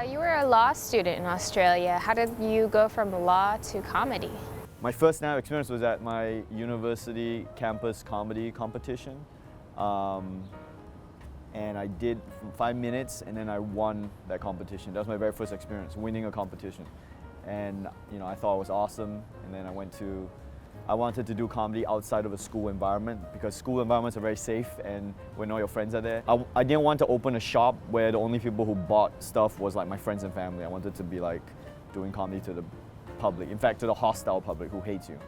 You were a law student in Australia. How did you go from law to comedy? My first stand-up experience was at my university campus comedy competition. And I did 5 minutes and then I won that competition. That was my very first experience, winning a competition. And I thought it was awesome. And then I wanted to do comedy outside of a school environment because school environments are very safe and when all your friends are there. I didn't want to open a shop where the only people who bought stuff was like my friends and family. I wanted to be like doing comedy to the public, in fact to the hostile public who hates you.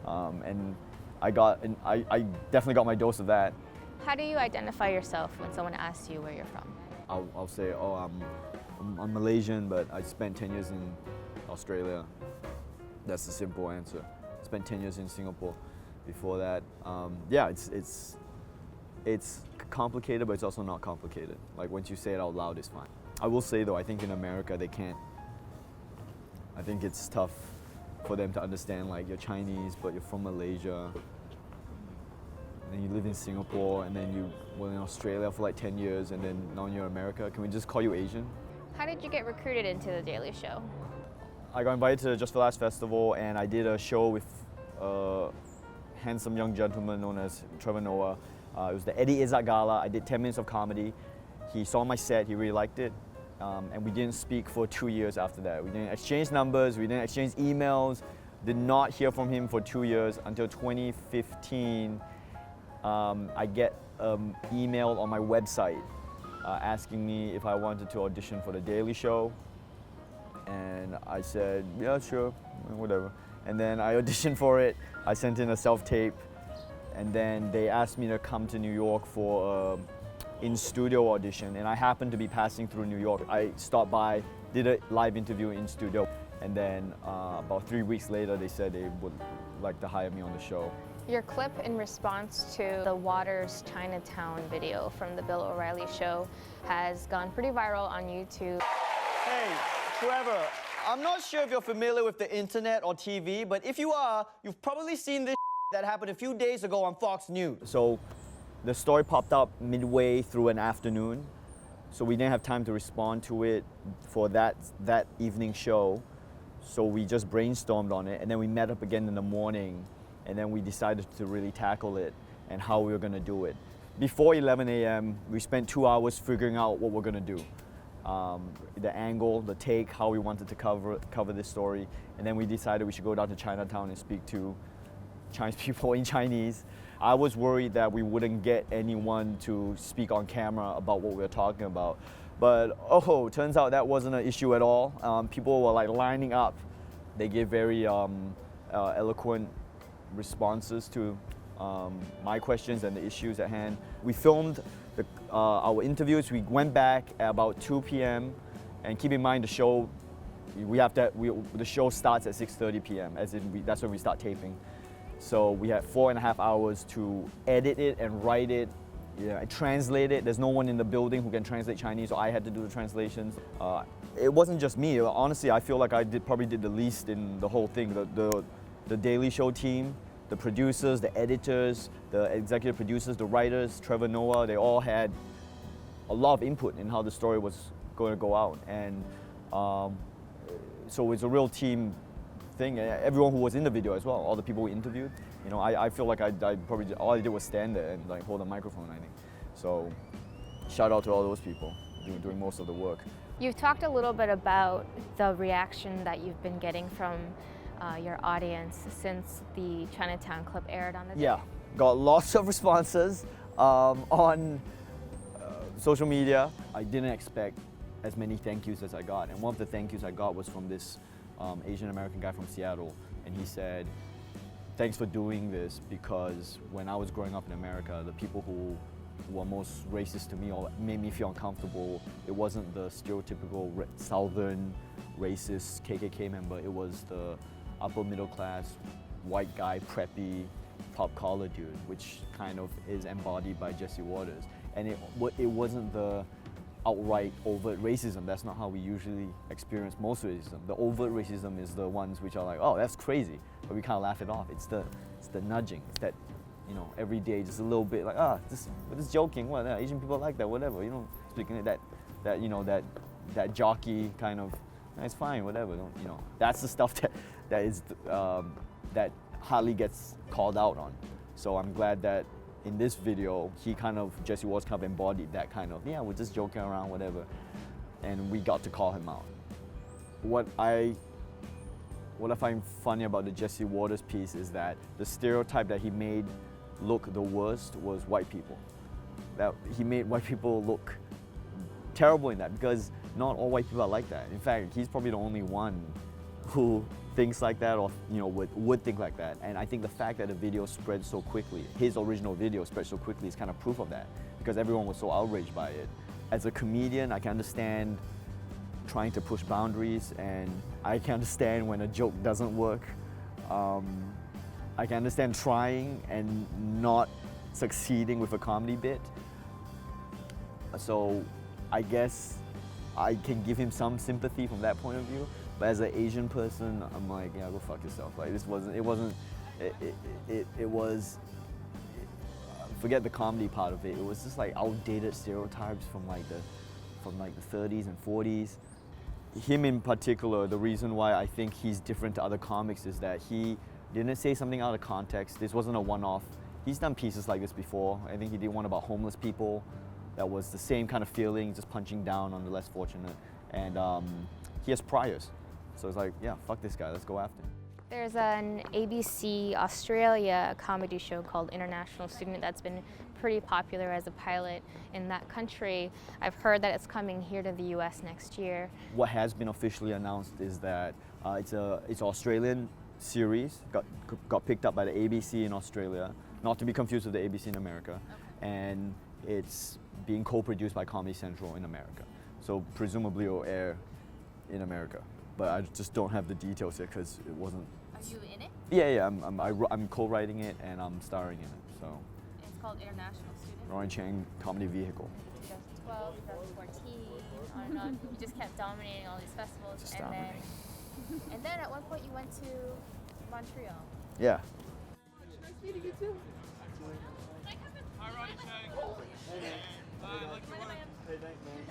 And I definitely got my dose of that. How do you identify yourself when someone asks you where you're from? I'll say, oh, I'm Malaysian, but I spent 10 years in Australia. That's the simple answer. Spent 10 years in Singapore before that. Yeah, it's complicated, but it's also not complicated. Like once you say it out loud, it's fine. I will say though, I think in America they can't. I think it's tough for them to understand like you're Chinese, but you're from Malaysia. And then you live in Singapore, and then you were in Australia for like 10 years, and then now you're in America. Can we just call you Asian? How did you get recruited into The Daily Show? I got invited to the Just for Laughs Festival, and I did a show with a handsome young gentleman known as Trevor Noah. It was the Eddie Izzat Gala. I did 10 minutes of comedy. He saw my set, he really liked it, and we didn't speak for 2 years after that. We didn't exchange numbers, we didn't exchange emails, did not hear from him for 2 years until 2015. I get an email on my website asking me if I wanted to audition for The Daily Show. And I said, yeah, sure, whatever. And then I auditioned for it. I sent in a self-tape. And then they asked me to come to New York for an in-studio audition. And I happened to be passing through New York. I stopped by, did a live interview in studio. And then about 3 weeks later, they said they would like to hire me on the show. Your clip in response to the Waters Chinatown video from the Bill O'Reilly show has gone pretty viral on YouTube. Hey, Trevor, I'm not sure if you're familiar with the internet or TV, but if you are, you've probably seen this that happened a few days ago on Fox News. So the story popped up midway through an afternoon, so we didn't have time to respond to it for that evening show. So we just brainstormed on it, and then we met up again in the morning, and then we decided to really tackle it and how we were going to do it. Before 11 a.m., we spent 2 hours figuring out what we're going to do. The angle, the take, how we wanted to cover this story. And then we decided we should go down to Chinatown and speak to Chinese people in Chinese. I was worried that we wouldn't get anyone to speak on camera about what we were talking about. But turns out that wasn't an issue at all. People were like lining up. They gave very eloquent responses to my questions and the issues at hand. We filmed our interviews. We went back at about 2 p.m. and keep in mind the show starts at 6:30 p.m. as in that's when we start taping. So we had 4.5 hours to edit it and write it, and translate it. There's no one in the building who can translate Chinese, so I had to do the translations. It wasn't just me. Honestly, I feel like I probably did the least in the whole thing. The Daily Show team, the producers, the editors, the executive producers, the writers, Trevor Noah, they all had a lot of input in how the story was going to go out. And so it's a real team thing. Everyone who was in the video as well, all the people we interviewed, I feel like I probably all I did was stand there and like hold a microphone, I think. So shout out to all those people doing most of the work. You've talked a little bit about the reaction that you've been getting from your audience since the Chinatown clip aired on the day. Yeah, got lots of responses on social media. I didn't expect as many thank yous as I got, and one of the thank yous I got was from this Asian American guy from Seattle, and he said, thanks for doing this, because when I was growing up in America, the people who were most racist to me or made me feel uncomfortable, it wasn't the stereotypical southern racist KKK member, it was the upper middle class, white guy, preppy, pop collar dude, which kind of is embodied by Jesse Waters. And it wasn't the outright overt racism. That's not how we usually experience most racism. The overt racism is the ones which are like, oh, that's crazy, but we kind of laugh it off. It's the nudging. It's that, every day just a little bit like, we're just joking. What? Asian people like that, whatever. Speaking of that that jockey kind of, it's fine, whatever. Don't, you know, that's the stuff that hardly gets called out on. So I'm glad that in this video, Jesse Waters kind of embodied that kind of, yeah, we're just joking around, whatever. And we got to call him out. What I find funny about the Jesse Waters piece is that the stereotype that he made look the worst was white people. That he made white people look terrible in that, because not all white people are like that. In fact, he's probably the only one who thinks like that, or would think like that. And I think the fact that the video spread so quickly, his original video spread so quickly, is kind of proof of that, because everyone was so outraged by it. As a comedian, I can understand trying to push boundaries, and I can understand when a joke doesn't work. I can understand trying and not succeeding with a comedy bit. So I guess I can give him some sympathy from that point of view. But as an Asian person, I'm like, yeah, go fuck yourself. Like, it was, forget the comedy part of it. It was just like outdated stereotypes from like the 30s and 40s. Him in particular, the reason why I think he's different to other comics is that he didn't say something out of context. This wasn't a one-off. He's done pieces like this before. I think he did one about homeless people that was the same kind of feeling, just punching down on the less fortunate. And he has priors. So it's like, yeah, fuck this guy, let's go after him. There's an ABC Australia comedy show called International Student that's been pretty popular as a pilot in that country. I've heard that it's coming here to the US next year. What has been officially announced is that it's an Australian series, got picked up by the ABC in Australia, not to be confused with the ABC in America. Okay. And it's being co-produced by Comedy Central in America. So presumably it'll air in America. But I just don't have the details yet because it wasn't. Are you in it? Yeah, I'm co-writing it and I'm starring in it. So. It's called International Student. Ronny Chieng Comedy Vehicle. 2012, 2014, on and on. You just kept dominating all these festivals, Just and then at one point you went to Montreal. Yeah. Nice meeting you too. Hi, Ronny Chieng. Hey, like your work. Hey, thanks, man.